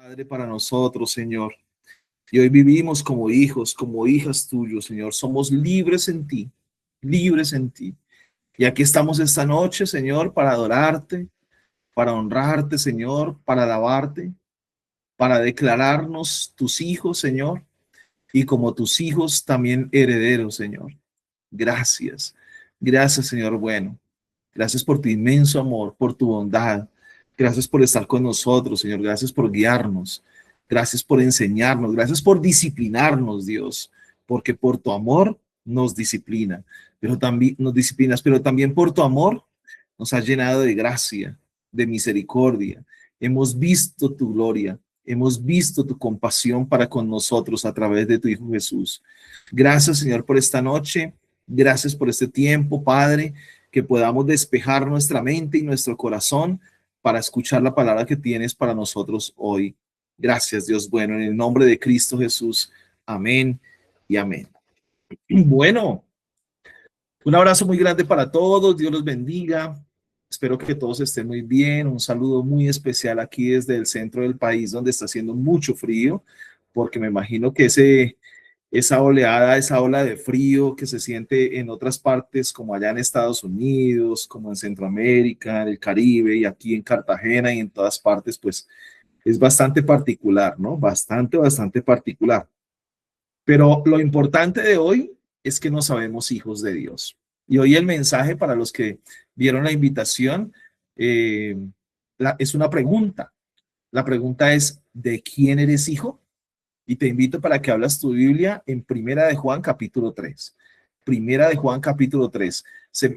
Padre, para nosotros, Señor. Y hoy vivimos como hijos, como hijas tuyos, Señor. Somos libres en ti, libres en ti. Y aquí estamos esta noche, Señor, para adorarte, para honrarte, Señor, para alabarte, para declararnos tus hijos, Señor, y como tus hijos también herederos, Señor. Gracias. Gracias, Señor bueno. Gracias por tu inmenso amor, por tu bondad. Gracias por estar con nosotros, Señor. Gracias por guiarnos. Gracias por enseñarnos. Gracias por disciplinarnos, Dios. Porque por tu amor nos disciplina, pero también nos disciplinas, pero también por tu amor nos has llenado de gracia, de misericordia. Hemos visto tu gloria. Hemos visto tu compasión para con nosotros a través de tu Hijo Jesús. Gracias, Señor, por esta noche. Gracias por este tiempo, Padre, que podamos despejar nuestra mente y nuestro corazón para escuchar la palabra que tienes para nosotros hoy. Gracias, Dios bueno, en el nombre de Cristo Jesús. Amén y amén. Bueno, un abrazo muy grande para todos. Dios los bendiga. Espero que todos estén muy bien. Un saludo muy especial aquí desde el centro del país, donde está haciendo mucho frío, porque me imagino que esa oleada, esa ola de frío que se siente en otras partes, como allá en Estados Unidos, como en Centroamérica, en el Caribe y aquí en Cartagena y en todas partes, pues es bastante particular, ¿no? Bastante particular. Pero lo importante de hoy es que no sabemos hijos de Dios. Y hoy el mensaje para los que vieron la invitación es una pregunta. La pregunta es, ¿de quién eres hijo? Y te invito para que hablas tu Biblia en Primera de Juan capítulo 3. Primera de Juan capítulo 3.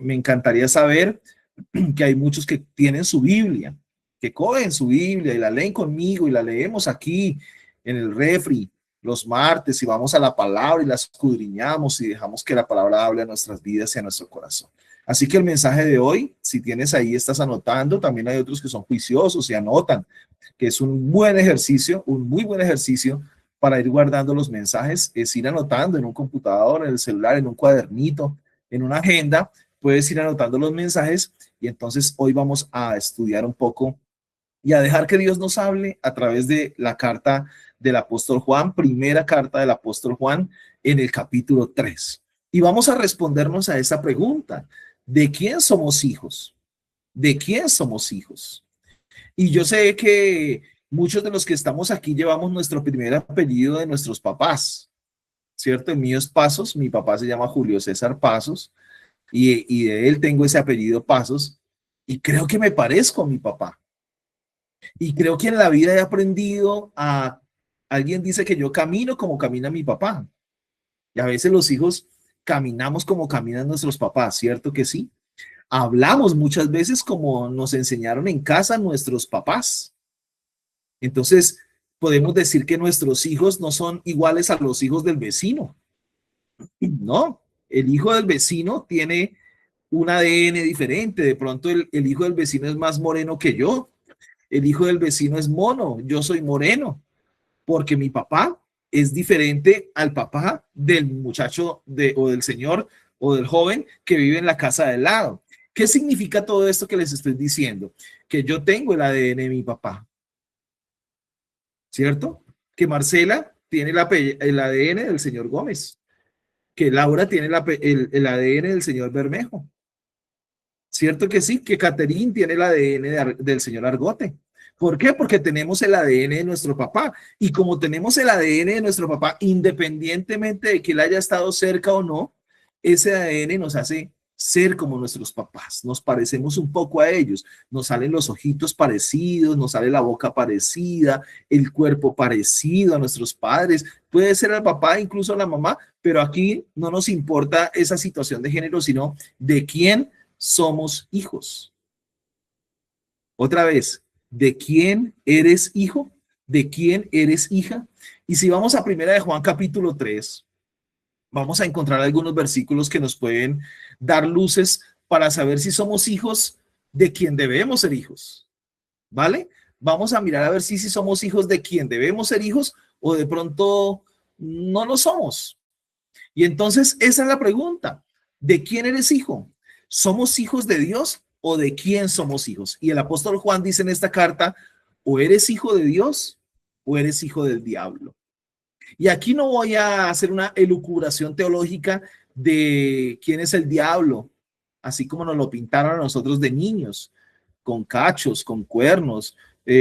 Me encantaría saber que hay muchos que tienen su Biblia, que cogen su Biblia y la leen conmigo y la leemos aquí en el refri los martes y vamos a la palabra y la escudriñamos y dejamos que la palabra hable a nuestras vidas y a nuestro corazón. Así que el mensaje de hoy, si tienes ahí, estás anotando. También hay otros que son juiciosos y anotan, que es un buen ejercicio, un muy buen ejercicio para ir guardando los mensajes, es ir anotando en un computador, en el celular, en un cuadernito, en una agenda, puedes ir anotando los mensajes y entonces hoy vamos a estudiar un poco y a dejar que Dios nos hable a través de la carta del apóstol Juan, primera carta del apóstol Juan en el capítulo 3. Y vamos a respondernos a esa pregunta, ¿de quién somos hijos? ¿De quién somos hijos? Y yo sé que muchos de los que estamos aquí llevamos nuestro primer apellido de nuestros papás, ¿cierto? El mío es Pasos, mi papá se llama Julio César Pasos y de él tengo ese apellido Pasos y creo que me parezco a mi papá. Y creo que en la vida he aprendido a, alguien dice que yo camino como camina mi papá. Y a veces los hijos caminamos como caminan nuestros papás, ¿cierto que sí? Hablamos muchas veces como nos enseñaron en casa nuestros papás. Entonces, podemos decir que nuestros hijos no son iguales a los hijos del vecino. No, el hijo del vecino tiene un ADN diferente. De pronto el hijo del vecino es más moreno que yo. El hijo del vecino es mono, yo soy moreno, porque mi papá es diferente al papá del muchacho o del señor o del joven que vive en la casa de al lado. ¿Qué significa todo esto que les estoy diciendo? Que yo tengo el ADN de mi papá, ¿cierto? Que Marcela tiene el ADN del señor Gómez, que Laura tiene el ADN del señor Bermejo. ¿Cierto que sí? Que Caterín tiene el ADN del señor Argote. ¿Por qué? Porque tenemos el ADN de nuestro papá. Y como tenemos el ADN de nuestro papá, independientemente de que él haya estado cerca o no, ese ADN nos hace ser como nuestros papás. Nos parecemos un poco a ellos. Nos salen los ojitos parecidos, nos sale la boca parecida, el cuerpo parecido a nuestros padres. Puede ser al papá, incluso a la mamá, pero aquí no nos importa esa situación de género, sino de quién somos hijos. Otra vez, ¿de quién eres hijo? ¿De quién eres hija? Y si vamos a Primera de Juan capítulo 3, vamos a encontrar algunos versículos que nos pueden dar luces para saber si somos hijos de quien debemos ser hijos. ¿Vale? Vamos a mirar a ver si somos hijos de quien debemos ser hijos o de pronto no lo somos. Y entonces esa es la pregunta. ¿De quién eres hijo? ¿Somos hijos de Dios o de quién somos hijos? Y el apóstol Juan dice en esta carta, o eres hijo de Dios o eres hijo del diablo. Y aquí no voy a hacer una elucubración teológica de quién es el diablo, así como nos lo pintaron a nosotros de niños, con cachos, con cuernos,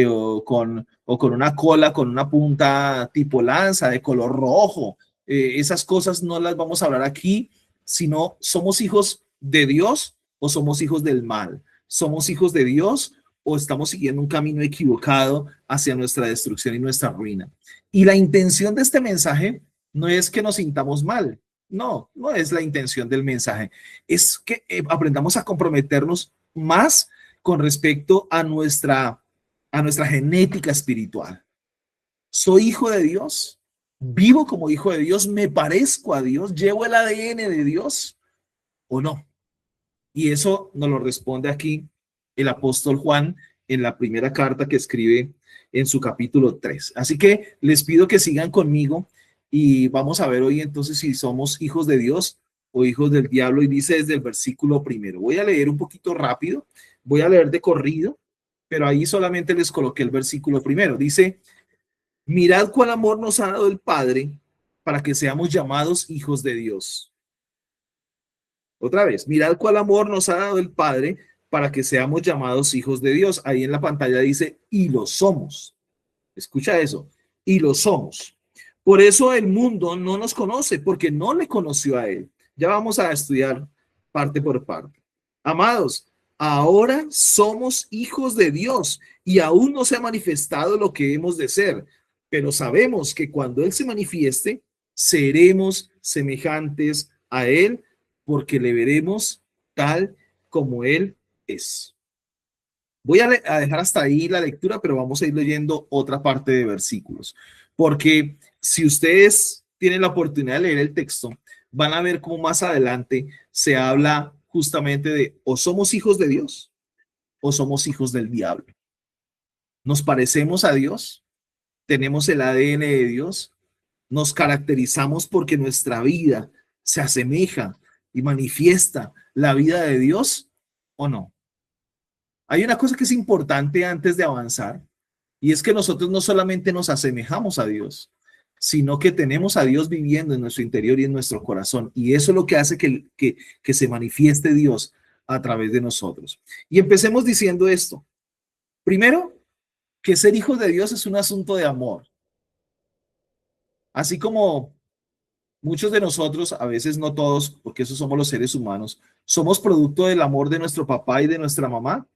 o con una cola, con una punta tipo lanza de color rojo. Esas cosas no las vamos a hablar aquí, sino somos hijos de Dios o somos hijos del mal. Somos hijos de Dios o estamos siguiendo un camino equivocado hacia nuestra destrucción y nuestra ruina. Y la intención de este mensaje no es que nos sintamos mal. No, no es la intención del mensaje. Es que aprendamos a comprometernos más con respecto a nuestra genética espiritual. Soy hijo de Dios, vivo como hijo de Dios, me parezco a Dios, llevo el ADN de Dios o no. Y eso nos lo responde aquí el apóstol Juan en la primera carta que escribe en su capítulo 3. Así que les pido que sigan conmigo y vamos a ver hoy entonces si somos hijos de Dios o hijos del diablo. Y dice desde el versículo primero. Voy a leer un poquito rápido, voy a leer de corrido, pero ahí solamente les coloqué el versículo primero. Dice, mirad cuál amor nos ha dado el Padre para que seamos llamados hijos de Dios. Otra vez, mirad cuál amor nos ha dado el Padre para que seamos llamados hijos de Dios. Ahí en la pantalla dice, y lo somos. Escucha eso, y lo somos. Por eso el mundo no nos conoce, porque no le conoció a él. Ya vamos a estudiar parte por parte. Amados, ahora somos hijos de Dios y aún no se ha manifestado lo que hemos de ser, pero sabemos que cuando Él se manifieste, seremos semejantes a Él, porque le veremos tal como Él es. Voy a dejar hasta ahí la lectura, pero vamos a ir leyendo otra parte de versículos, porque si ustedes tienen la oportunidad de leer el texto, van a ver cómo más adelante se habla justamente de o somos hijos de Dios o somos hijos del diablo. Nos parecemos a Dios, tenemos el ADN de Dios, nos caracterizamos porque nuestra vida se asemeja y manifiesta la vida de Dios o no. Hay una cosa que es importante antes de avanzar y es que nosotros no solamente nos asemejamos a Dios, sino que tenemos a Dios viviendo en nuestro interior y en nuestro corazón. Y eso es lo que hace que se manifieste Dios a través de nosotros. Y empecemos diciendo esto. Primero, que ser hijos de Dios es un asunto de amor. Así como muchos de nosotros, a veces no todos, porque esos somos los seres humanos, somos producto del amor de nuestro papá y de nuestra mamá.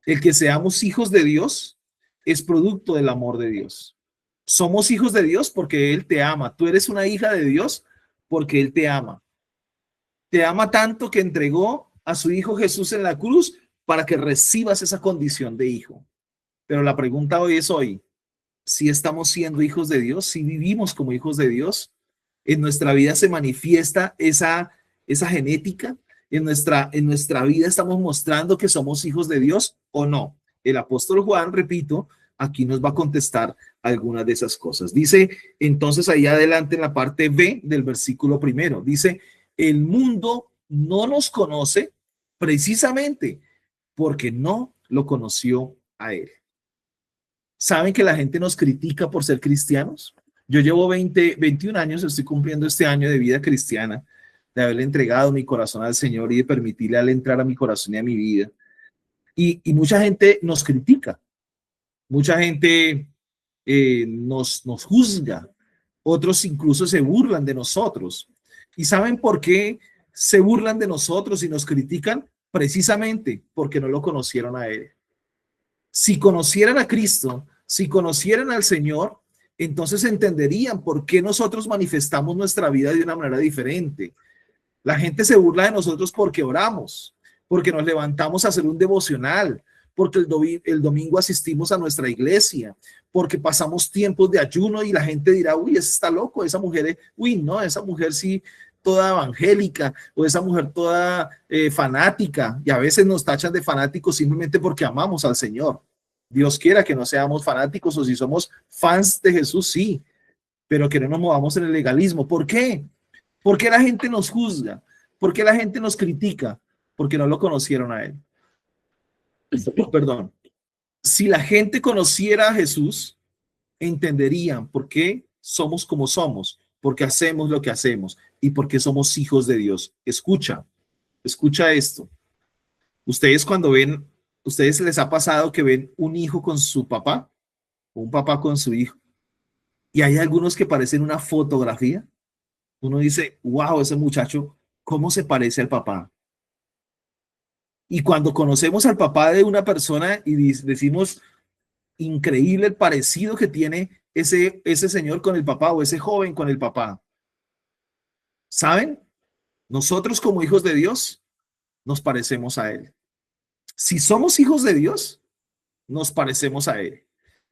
El que seamos hijos de Dios es producto del amor de Dios. Somos hijos de Dios porque Él te ama. Tú eres una hija de Dios porque Él te ama. Te ama tanto que entregó a su Hijo Jesús en la cruz para que recibas esa condición de hijo. Pero la pregunta hoy es si estamos siendo hijos de Dios, si vivimos como hijos de Dios, en nuestra vida se manifiesta esa genética, en nuestra vida estamos mostrando que somos hijos de Dios o no. El apóstol Juan, repito, aquí nos va a contestar algunas de esas cosas. Dice entonces ahí adelante en la parte B del versículo primero, dice, el mundo no nos conoce precisamente porque no lo conoció a él. ¿Saben que la gente nos critica por ser cristianos? Yo llevo 21 años, estoy cumpliendo este año de vida cristiana, de haberle entregado mi corazón al Señor y de permitirle a él entrar a mi corazón y a mi vida. Y mucha gente nos critica, mucha gente nos juzga, otros incluso se burlan de nosotros. ¿Y saben por qué se burlan de nosotros y nos critican? Precisamente porque no lo conocieron a él. Si conocieran a Cristo, si conocieran al Señor, entonces entenderían por qué nosotros manifestamos nuestra vida de una manera diferente. La gente se burla de nosotros porque oramos, porque nos levantamos a hacer un devocional, porque el domingo asistimos a nuestra iglesia, porque pasamos tiempos de ayuno y la gente dirá, uy, ese está loco, esa mujer, uy, no, esa mujer sí, toda evangélica, o esa mujer toda fanática, y a veces nos tachan de fanáticos simplemente porque amamos al Señor. Dios quiera que no seamos fanáticos, o si somos fans de Jesús, sí, pero que no nos movamos en el legalismo. ¿Por qué? ¿Por qué la gente nos juzga? ¿Por qué la gente nos critica? Porque no lo conocieron a él. Perdón. Si la gente conociera a Jesús, entenderían por qué somos como somos, por qué hacemos lo que hacemos y por qué somos hijos de Dios. Escucha esto. Ustedes cuando ven, ¿ustedes les ha pasado que ven un hijo con su papá o un papá con su hijo? Y hay algunos que parecen una fotografía. Uno dice, wow, ese muchacho, ¿cómo se parece al papá? Y cuando conocemos al papá de una persona y decimos, increíble el parecido que tiene ese señor con el papá o ese joven con el papá. ¿Saben? Nosotros como hijos de Dios nos parecemos a él. Si somos hijos de Dios, nos parecemos a él.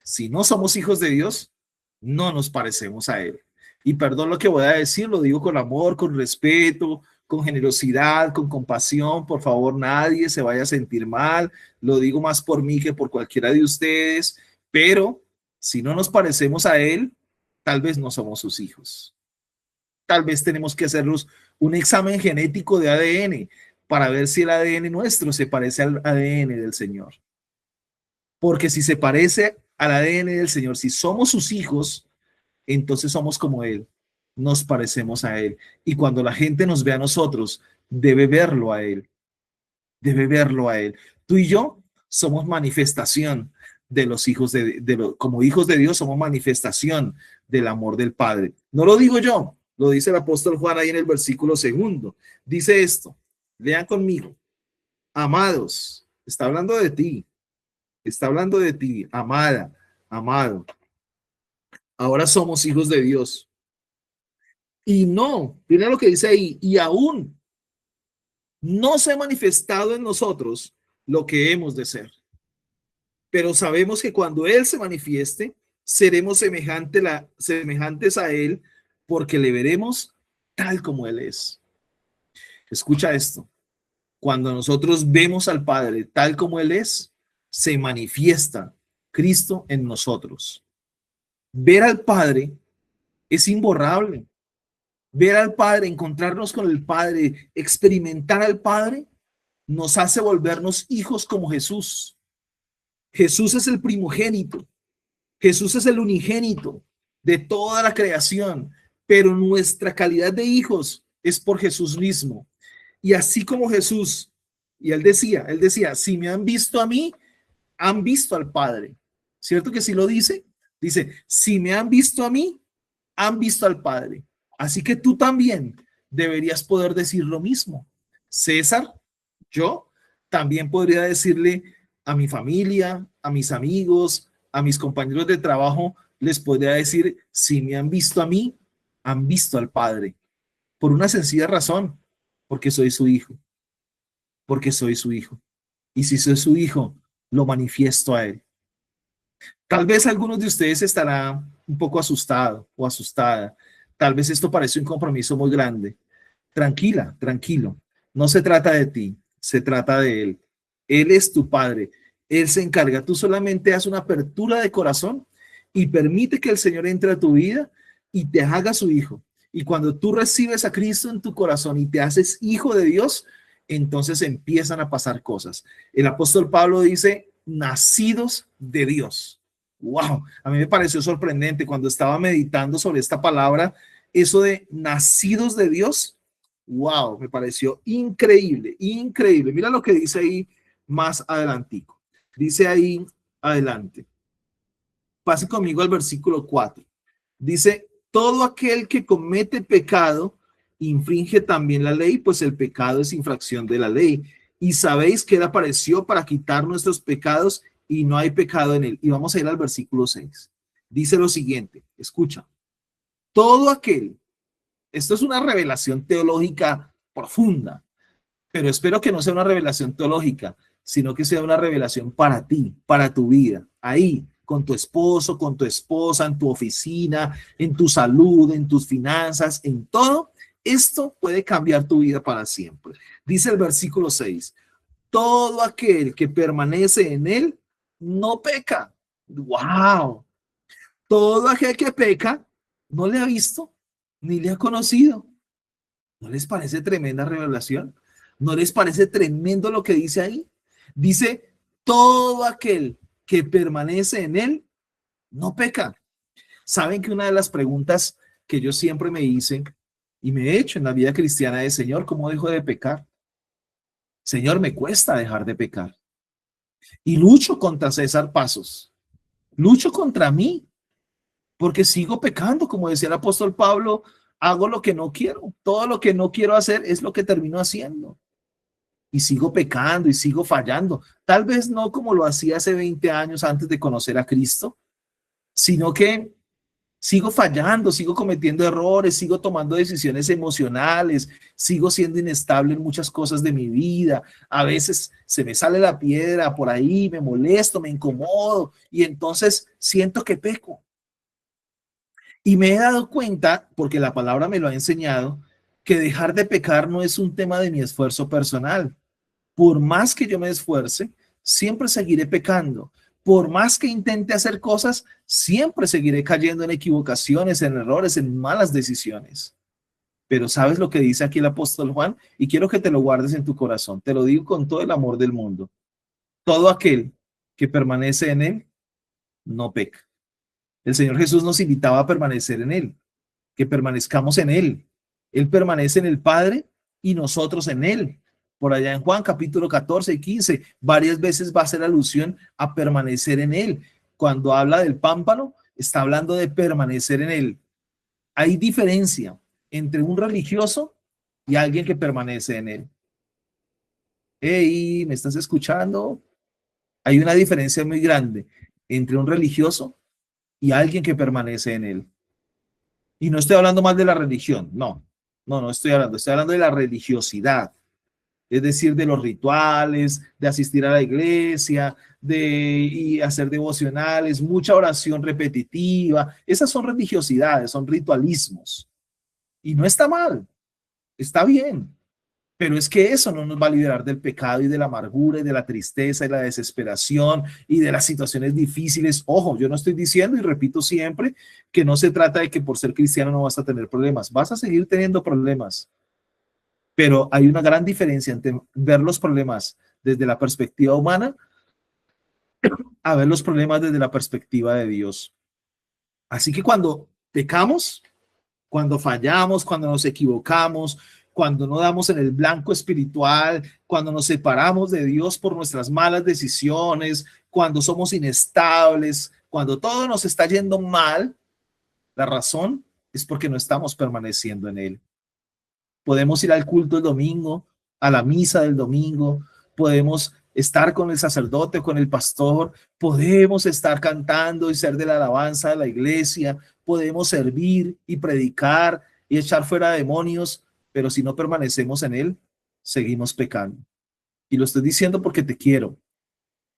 Si no somos hijos de Dios, no nos parecemos a él. Y perdón lo que voy a decir, lo digo con amor, con respeto, con generosidad, con compasión. Por favor, nadie se vaya a sentir mal. Lo digo más por mí que por cualquiera de ustedes. Pero si no nos parecemos a él, tal vez no somos sus hijos. Tal vez tenemos que hacernos un examen genético de ADN para ver si el ADN nuestro se parece al ADN del Señor. Porque si se parece al ADN del Señor, si somos sus hijos, entonces somos como Él, nos parecemos a Él. Y cuando la gente nos ve a nosotros, debe verlo a Él, debe verlo a Él. Tú y yo somos manifestación de los hijos como hijos de Dios, somos manifestación del amor del Padre. No lo digo yo, lo dice el apóstol Juan ahí en el versículo 2. Dice esto, lean conmigo, amados, está hablando de ti, amada, amado. Ahora somos hijos de Dios. Y no, mira lo que dice ahí, y aún no se ha manifestado en nosotros lo que hemos de ser. Pero sabemos que cuando Él se manifieste, seremos semejantes a Él porque le veremos tal como Él es. Escucha esto. Cuando nosotros vemos al Padre tal como Él es, se manifiesta Cristo en nosotros. Ver al Padre es imborrable. Ver al Padre, encontrarnos con el Padre, experimentar al Padre, nos hace volvernos hijos como Jesús. Jesús es el primogénito. Jesús es el unigénito de toda la creación, pero nuestra calidad de hijos es por Jesús mismo. Y así como Jesús, y él decía, si me han visto a mí, han visto al Padre. ¿Cierto que sí lo dice? Dice, si me han visto a mí, han visto al Padre. Así que tú también deberías poder decir lo mismo. César, yo también podría decirle a mi familia, a mis amigos, a mis compañeros de trabajo, les podría decir, si me han visto a mí, han visto al Padre. Por una sencilla razón, porque soy su hijo. Porque soy su hijo. Y si soy su hijo, lo manifiesto a él. Tal vez algunos de ustedes estarán un poco asustado o asustada. Tal vez esto parece un compromiso muy grande. Tranquila, tranquilo. No se trata de ti, se trata de Él. Él es tu Padre. Él se encarga. Tú solamente haz una apertura de corazón y permite que el Señor entre a tu vida y te haga su hijo. Y cuando tú recibes a Cristo en tu corazón y te haces hijo de Dios, entonces empiezan a pasar cosas. El apóstol Pablo dice, nacidos de Dios. Wow, a mí me pareció sorprendente cuando estaba meditando sobre esta palabra, eso de nacidos de Dios. Wow, me pareció increíble, increíble. Mira lo que dice ahí más adelantico. Dice ahí adelante. Pase conmigo al versículo 4. Dice, todo aquel que comete pecado infringe también la ley, pues el pecado es infracción de la ley. Y sabéis que Él apareció para quitar nuestros pecados y no hay pecado en Él. Y vamos a ir al versículo 6. Dice lo siguiente, escucha. Todo aquel, esto es una revelación teológica profunda, pero espero que no sea una revelación teológica, sino que sea una revelación para ti, para tu vida, ahí, con tu esposo, con tu esposa, en tu oficina, en tu salud, en tus finanzas, en todo. Esto puede cambiar tu vida para siempre. Dice el versículo 6, todo aquel que permanece en él no peca. ¡Wow! Todo aquel que peca no le ha visto ni le ha conocido. ¿No les parece tremenda revelación? ¿No les parece tremendo lo que dice ahí? Dice, todo aquel que permanece en él no peca. Saben que una de las preguntas que yo siempre me hice y me he hecho en la vida cristiana es, Señor, ¿cómo dejo de pecar? Señor, me cuesta dejar de pecar. Y lucho contra César Pasos. Lucho contra mí, porque sigo pecando, como decía el apóstol Pablo, hago lo que no quiero. Todo lo que no quiero hacer es lo que termino haciendo. Y sigo pecando y sigo fallando. Tal vez no como lo hacía hace 20 años antes de conocer a Cristo, sino que sigo fallando, sigo cometiendo errores, sigo tomando decisiones emocionales, sigo siendo inestable en muchas cosas de mi vida. A veces se me sale la piedra por ahí, me molesto, me incomodo y entonces siento que peco. Y me he dado cuenta, porque la palabra me lo ha enseñado, que dejar de pecar no es un tema de mi esfuerzo personal. Por más que yo me esfuerce, siempre seguiré pecando. Por más que intente hacer cosas, siempre seguiré cayendo en equivocaciones, en errores, en malas decisiones. Pero ¿sabes lo que dice aquí el apóstol Juan? Y quiero que te lo guardes en tu corazón. Te lo digo con todo el amor del mundo. Todo aquel que permanece en él, no peca. El Señor Jesús nos invitaba a permanecer en él, que permanezcamos en él. Él permanece en el Padre y nosotros en él. Por allá en Juan capítulo 14 y 15, varias veces va a hacer alusión a permanecer en él. Cuando habla del pámpano, está hablando de permanecer en él. Hay diferencia entre un religioso y alguien que permanece en él. Hey, ¿me estás escuchando? Hay una diferencia muy grande entre un religioso y alguien que permanece en él. Y no estoy hablando más de la religión, no estoy hablando de la religiosidad, es decir, de los rituales, de asistir a la iglesia, y hacer devocionales, mucha oración repetitiva. Esas son religiosidades, son ritualismos. Y no está mal, está bien. Pero es que eso no nos va a liberar del pecado y de la amargura y de la tristeza y la desesperación y de las situaciones difíciles. Ojo, yo no estoy diciendo y repito siempre que no se trata de que por ser cristiano no vas a tener problemas. Vas a seguir teniendo problemas. Pero hay una gran diferencia entre ver los problemas desde la perspectiva humana a ver los problemas desde la perspectiva de Dios. Así que cuando pecamos, cuando fallamos, cuando nos equivocamos, cuando no damos en el blanco espiritual, cuando nos separamos de Dios por nuestras malas decisiones, cuando somos inestables, cuando todo nos está yendo mal, la razón es porque no estamos permaneciendo en Él. Podemos ir al culto el domingo, a la misa del domingo, podemos estar con el sacerdote, con el pastor, podemos estar cantando y ser de la alabanza de la iglesia, podemos servir y predicar y echar fuera demonios, pero si no permanecemos en él, seguimos pecando. Y lo estoy diciendo porque te quiero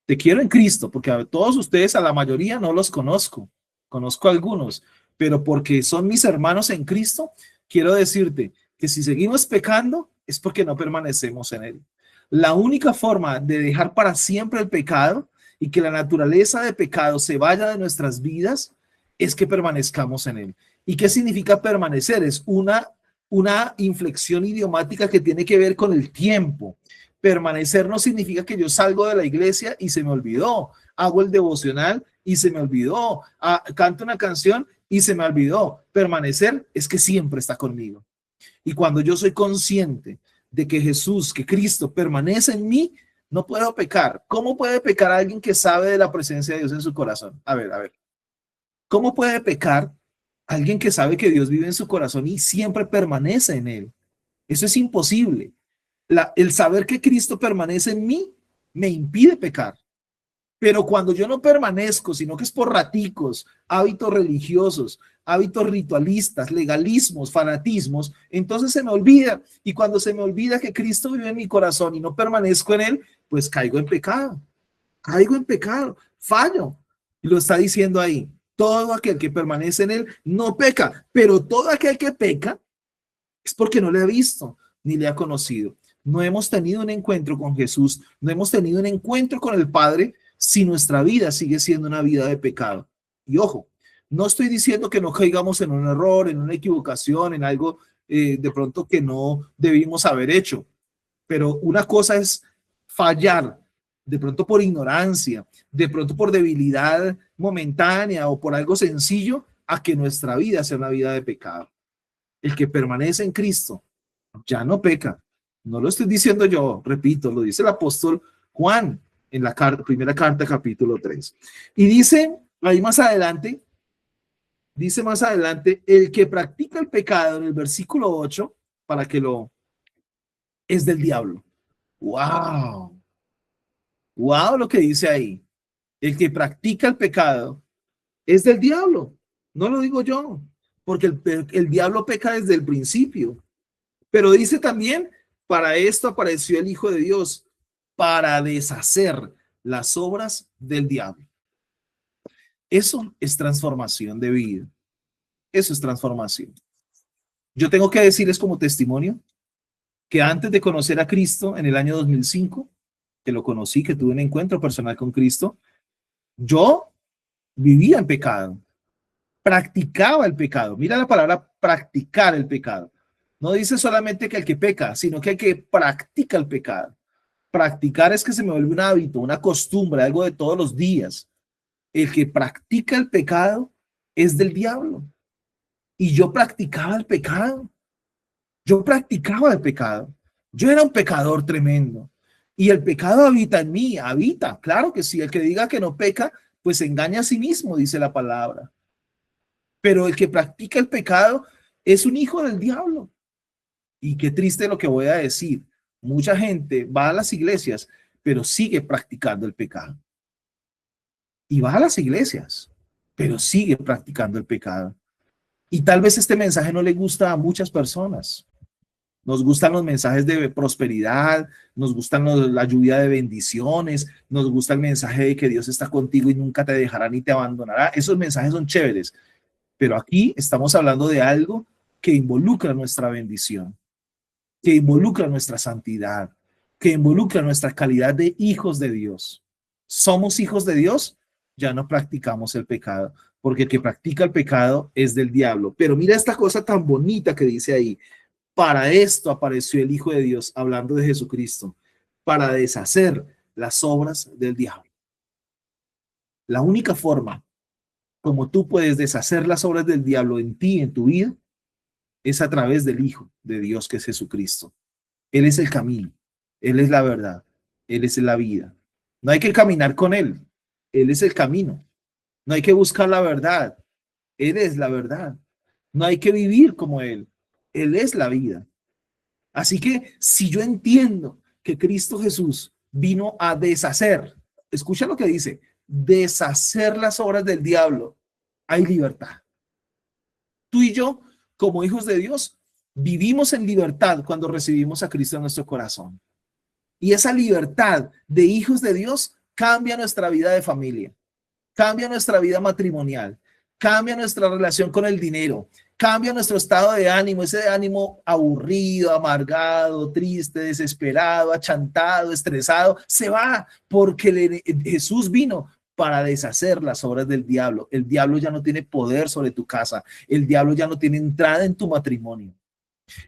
en Cristo, porque a todos ustedes, a la mayoría no los conozco, conozco a algunos, pero porque son mis hermanos en Cristo, quiero decirte que si seguimos pecando es porque no permanecemos en él. La única forma de dejar para siempre el pecado y que la naturaleza de pecado se vaya de nuestras vidas es que permanezcamos en él. ¿Y qué significa permanecer? Es una inflexión idiomática que tiene que ver con el tiempo. Permanecer no significa que yo salgo de la iglesia y se me olvidó, hago el devocional y se me olvidó, canto una canción y se me olvidó. Permanecer es que siempre está conmigo. Y cuando yo soy consciente de que Jesús, que Cristo permanece en mí, no puedo pecar. ¿Cómo puede pecar alguien que sabe de la presencia de Dios en su corazón? A ver. ¿Cómo puede pecar alguien que sabe que Dios vive en su corazón y siempre permanece en él? Eso es imposible. El saber que Cristo permanece en mí me impide pecar. Pero cuando yo no permanezco, sino que es por raticos, hábitos religiosos, hábitos ritualistas, legalismos, fanatismos, entonces se me olvida. Y cuando se me olvida que Cristo vive en mi corazón y no permanezco en él, pues caigo en pecado, fallo. Y lo está diciendo ahí. Todo aquel que permanece en él no peca, pero todo aquel que peca es porque no le ha visto ni le ha conocido. No hemos tenido un encuentro con Jesús, no hemos tenido un encuentro con el Padre si nuestra vida sigue siendo una vida de pecado. Y ojo, no estoy diciendo que no caigamos en un error, en una equivocación, en algo de pronto que no debimos haber hecho, pero una cosa es fallar, de pronto por ignorancia, de pronto por debilidad momentánea o por algo sencillo, a que nuestra vida sea una vida de pecado. El que permanece en Cristo ya no peca. No lo estoy diciendo yo, repito, lo dice el apóstol Juan en la primera carta, capítulo 3. Y dice ahí más adelante, el que practica el pecado en el versículo 8, para que lo es del diablo. ¡Wow! ¡Wow! Lo que dice ahí. El que practica el pecado es del diablo. No lo digo yo, porque el diablo peca desde el principio. Pero dice también, para esto apareció el Hijo de Dios, para deshacer las obras del diablo. Eso es transformación de vida. Eso es transformación. Yo tengo que decirles como testimonio que antes de conocer a Cristo en el año 2005, que lo conocí, que tuve un encuentro personal con Cristo, yo vivía en pecado, practicaba el pecado. Mira la palabra practicar el pecado. No dice solamente que el que peca, sino que el que practica el pecado. Practicar es que se me vuelve un hábito, una costumbre, algo de todos los días. El que practica el pecado es del diablo. Y yo practicaba el pecado. Yo practicaba el pecado. Yo era un pecador tremendo. Y el pecado habita en mí, habita. Claro que sí. El que diga que no peca, pues se engaña a sí mismo, dice la palabra. Pero el que practica el pecado es un hijo del diablo. Y qué triste lo que voy a decir. Mucha gente va a las iglesias, pero sigue practicando el pecado. Y va a las iglesias, pero sigue practicando el pecado. Y tal vez este mensaje no le gusta a muchas personas. Nos gustan los mensajes de prosperidad, nos gustan la lluvia de bendiciones, nos gusta el mensaje de que Dios está contigo y nunca te dejará ni te abandonará. Esos mensajes son chéveres, pero aquí estamos hablando de algo que involucra nuestra bendición, que involucra nuestra santidad, que involucra nuestra calidad de hijos de Dios. ¿Somos hijos de Dios? Ya no practicamos el pecado, porque el que practica el pecado es del diablo. Pero mira esta cosa tan bonita que dice ahí. Para esto apareció el Hijo de Dios, hablando de Jesucristo, para deshacer las obras del diablo. La única forma como tú puedes deshacer las obras del diablo en ti, en tu vida, es a través del Hijo de Dios, que es Jesucristo. Él es el camino, Él es la verdad, Él es la vida. No hay que caminar con Él, Él es el camino. No hay que buscar la verdad, Él es la verdad. No hay que vivir como Él, Él es la vida. Así que si yo entiendo que Cristo Jesús vino a deshacer, escucha lo que dice, deshacer las obras del diablo, hay libertad. Tú y yo, como hijos de Dios, vivimos en libertad cuando recibimos a Cristo en nuestro corazón. Y esa libertad de hijos de Dios cambia nuestra vida de familia, cambia nuestra vida matrimonial, cambia nuestra relación con el dinero, cambia nuestro estado de ánimo, ese ánimo aburrido, amargado, triste, desesperado, achantado, estresado, se va porque Jesús vino para deshacer las obras del diablo. El diablo ya no tiene poder sobre tu casa, el diablo ya no tiene entrada en tu matrimonio,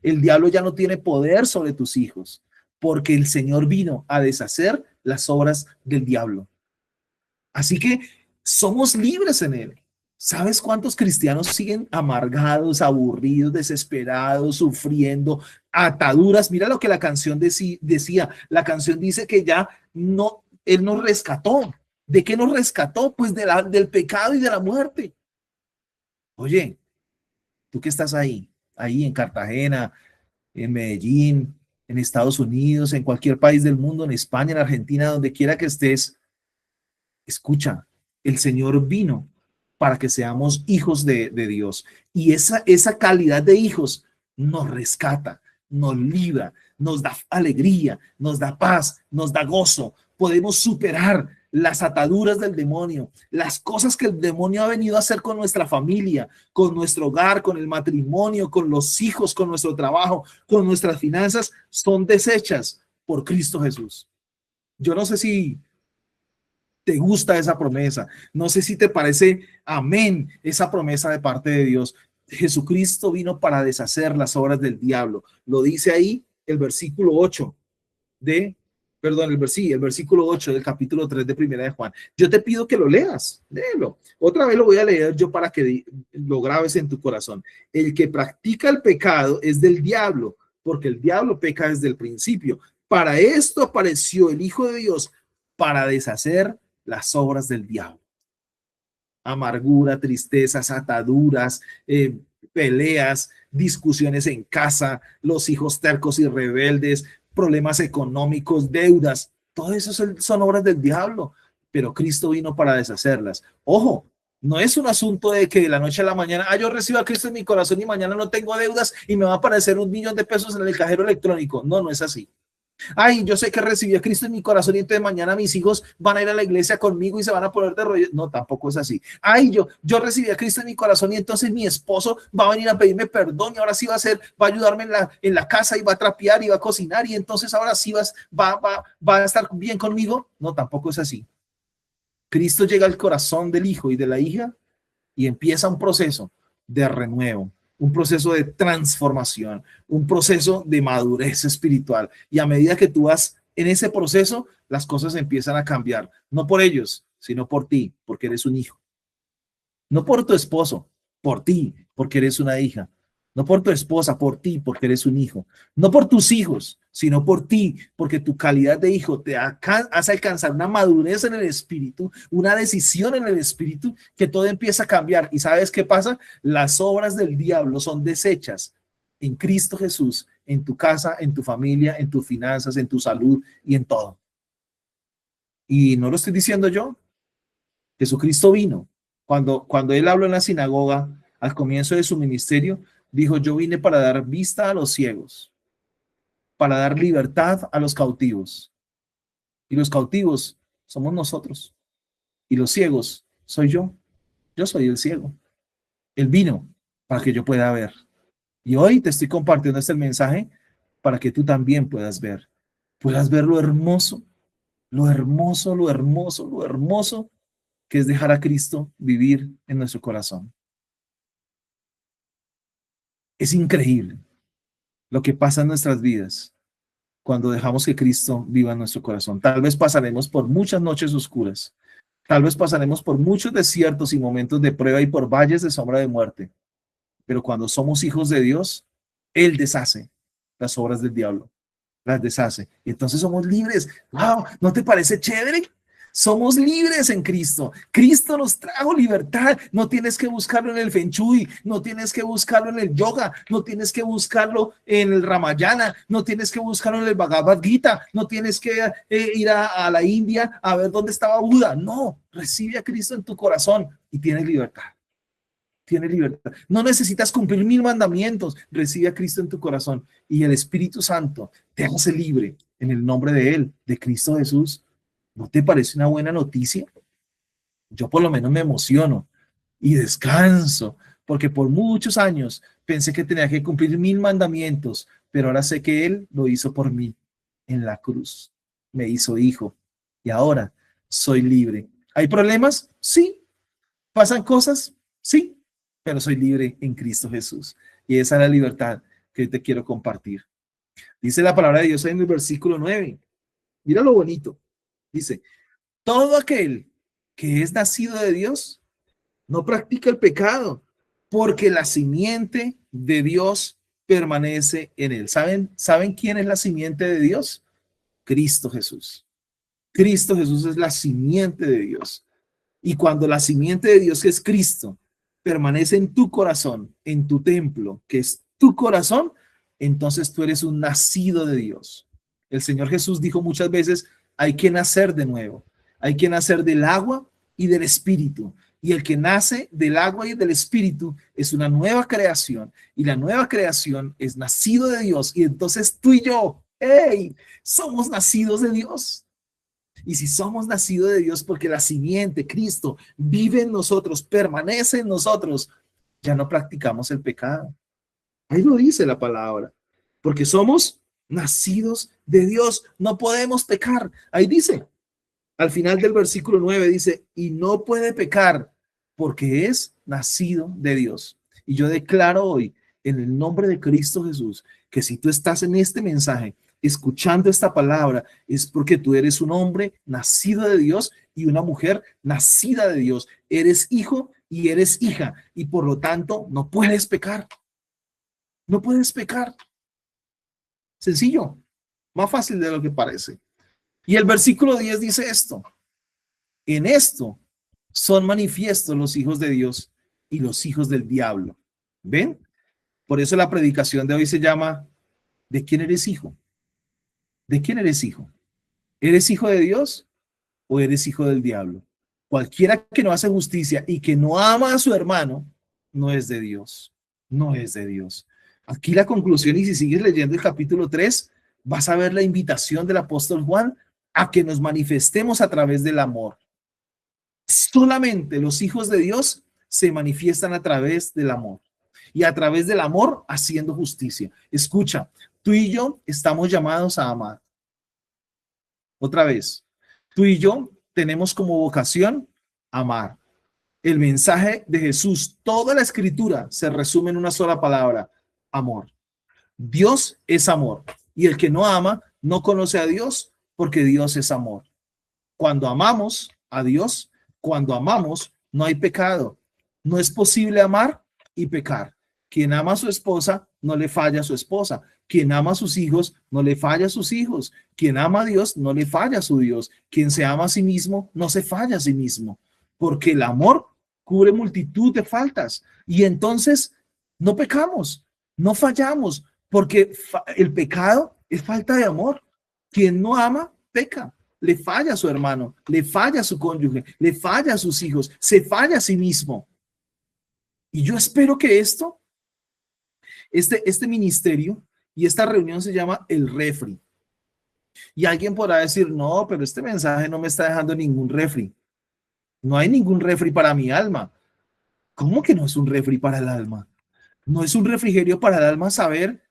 el diablo ya no tiene poder sobre tus hijos, porque el Señor vino a deshacer las obras del diablo. Así que somos libres en él. ¿Sabes cuántos cristianos siguen amargados, aburridos, desesperados, sufriendo, ataduras? Mira lo que la canción decía. La canción dice que ya no, Él nos rescató. ¿De qué nos rescató? Pues del pecado y de la muerte. Oye, tú que estás ahí en Cartagena, en Medellín, en Estados Unidos, en cualquier país del mundo, en España, en Argentina, donde quiera que estés, escucha, el Señor vino para que seamos hijos de Dios. Y esa calidad de hijos nos rescata, nos libra, nos da alegría, nos da paz, nos da gozo. Podemos superar las ataduras del demonio, las cosas que el demonio ha venido a hacer con nuestra familia, con nuestro hogar, con el matrimonio, con los hijos, con nuestro trabajo, con nuestras finanzas, son deshechas por Cristo Jesús. Yo no sé si te gusta esa promesa. No sé si te parece amén esa promesa de parte de Dios. Jesucristo vino para deshacer las obras del diablo. Lo dice ahí el versículo 8 de perdón, el versículo 8 del capítulo 3 de Primera de Juan. Yo te pido que lo leas, léelo. Otra vez lo voy a leer yo para que lo grabes en tu corazón. El que practica el pecado es del diablo, porque el diablo peca desde el principio. Para esto apareció el Hijo de Dios, para deshacer las obras del diablo. Amargura, tristezas, ataduras, peleas, discusiones en casa, los hijos tercos y rebeldes, problemas económicos, deudas, todo eso son obras del diablo, pero Cristo vino para deshacerlas. Ojo, no es un asunto de que de la noche a la mañana, yo recibo a Cristo en mi corazón y mañana no tengo deudas y me va a aparecer $1.000.000 en el cajero electrónico. No, no es así. Ay, yo sé que recibí a Cristo en mi corazón y entonces mañana mis hijos van a ir a la iglesia conmigo y se van a poner de rollo. No, tampoco es así. Ay, yo recibí a Cristo en mi corazón y entonces mi esposo va a venir a pedirme perdón y ahora sí va a ayudarme en la casa y va a trapear y va a cocinar y entonces ahora sí va a estar bien conmigo. No, tampoco es así. Cristo llega al corazón del hijo y de la hija y empieza un proceso de renuevo, un proceso de transformación, un proceso de madurez espiritual. Y a medida que tú vas en ese proceso, las cosas empiezan a cambiar, no por ellos, sino por ti, porque eres un hijo. No por tu esposo, por ti, porque eres una hija. No por tu esposa, por ti, porque eres un hijo. No por tus hijos, sino por ti, porque tu calidad de hijo te hace alcanzar una madurez en el espíritu, una decisión en el espíritu, que todo empieza a cambiar. ¿Y sabes qué pasa? Las obras del diablo son deshechas en Cristo Jesús, en tu casa, en tu familia, en tus finanzas, en tu salud y en todo. Y no lo estoy diciendo yo. Jesucristo vino. Cuando él habló en la sinagoga al comienzo de su ministerio, dijo: yo vine para dar vista a los ciegos, para dar libertad a los cautivos. Y los cautivos somos nosotros. Y los ciegos soy yo. Yo soy el ciego. Él vino para que yo pueda ver. Y hoy te estoy compartiendo este mensaje para que tú también puedas ver. Puedas ver lo hermoso, lo hermoso, lo hermoso, lo hermoso que es dejar a Cristo vivir en nuestro corazón. Es increíble lo que pasa en nuestras vidas cuando dejamos que Cristo viva en nuestro corazón. Tal vez pasaremos por muchas noches oscuras, tal vez pasaremos por muchos desiertos y momentos de prueba y por valles de sombra de muerte, pero cuando somos hijos de Dios, Él deshace las obras del diablo, las deshace. Y entonces somos libres. ¡Wow! ¿No te parece chévere? Somos libres en Cristo. Cristo nos trajo libertad. No tienes que buscarlo en el Feng Shui, no tienes que buscarlo en el yoga, no tienes que buscarlo en el Ramayana, no tienes que buscarlo en el Bhagavad Gita, no tienes que ir a la India a ver dónde estaba Buda. No, recibe a Cristo en tu corazón y tienes libertad. Tienes libertad. No necesitas cumplir 1000 mandamientos. Recibe a Cristo en tu corazón y el Espíritu Santo te hace libre en el nombre de Él, de Cristo Jesús. ¿No te parece una buena noticia? Yo por lo menos me emociono y descanso, porque por muchos años pensé que tenía que cumplir 1000 mandamientos, pero ahora sé que Él lo hizo por mí en la cruz. Me hizo hijo y ahora soy libre. ¿Hay problemas? Sí. ¿Pasan cosas? Sí, pero soy libre en Cristo Jesús. Y esa es la libertad que hoy te quiero compartir. Dice la palabra de Dios en el versículo 9. Mira lo bonito. Dice: todo aquel que es nacido de Dios no practica el pecado, porque la simiente de Dios permanece en él. ¿Saben quién es la simiente de Dios? Cristo Jesús. Cristo Jesús es la simiente de Dios. Y cuando la simiente de Dios, que es Cristo, permanece en tu corazón, en tu templo, que es tu corazón, entonces tú eres un nacido de Dios. El Señor Jesús dijo muchas veces: hay que nacer de nuevo, hay que nacer del agua y del espíritu. Y el que nace del agua y del espíritu es una nueva creación. Y la nueva creación es nacido de Dios. Y entonces tú y yo, hey, somos nacidos de Dios. Y si somos nacidos de Dios, porque la simiente, Cristo, vive en nosotros, permanece en nosotros, ya no practicamos el pecado. Ahí lo dice la palabra, porque somos nacidos de Dios, no podemos pecar. Ahí dice, al final del versículo 9 dice: y no puede pecar porque es nacido de Dios. Y yo declaro hoy, en el nombre de Cristo Jesús, que si tú estás en este mensaje, escuchando esta palabra, es porque tú eres un hombre nacido de Dios y una mujer nacida de Dios. Eres hijo y eres hija, y por lo tanto no puedes pecar. No puedes pecar. Sencillo, más fácil de lo que parece. Y el versículo 10 dice esto: en esto son manifiestos los hijos de Dios y los hijos del diablo. ¿Ven? Por eso la predicación de hoy se llama: ¿de quién eres hijo? ¿De quién eres hijo? ¿Eres hijo de Dios o eres hijo del diablo? Cualquiera que no hace justicia y que no ama a su hermano, no es de Dios. No es de Dios. Aquí la conclusión, y si sigues leyendo el capítulo 3, vas a ver la invitación del apóstol Juan a que nos manifestemos a través del amor. Solamente los hijos de Dios se manifiestan a través del amor. Y a través del amor haciendo justicia. Escucha, tú y yo estamos llamados a amar. Otra vez, tú y yo tenemos como vocación amar. El mensaje de Jesús, toda la escritura se resume en una sola palabra: amor. Dios es amor, y el que no ama no conoce a Dios, porque Dios es amor. Cuando amamos a Dios, cuando amamos, no hay pecado. No es posible amar y pecar. Quien ama a su esposa, no le falla a su esposa. Quien ama a sus hijos, no le falla a sus hijos. Quien ama a Dios, no le falla a su Dios. Quien se ama a sí mismo, no se falla a sí mismo. Porque el amor cubre multitud de faltas. Y entonces no pecamos, no fallamos, porque el pecado es falta de amor. Quien no ama, peca. Le falla a su hermano, le falla a su cónyuge, le falla a sus hijos, se falla a sí mismo. Y yo espero que este ministerio y esta reunión se llama el refri. Y alguien podrá decir: no, pero este mensaje no me está dejando ningún refri. No hay ningún refri para mi alma. ¿Cómo que no es un refri para el alma? ¿No es un refrigerio para el alma saber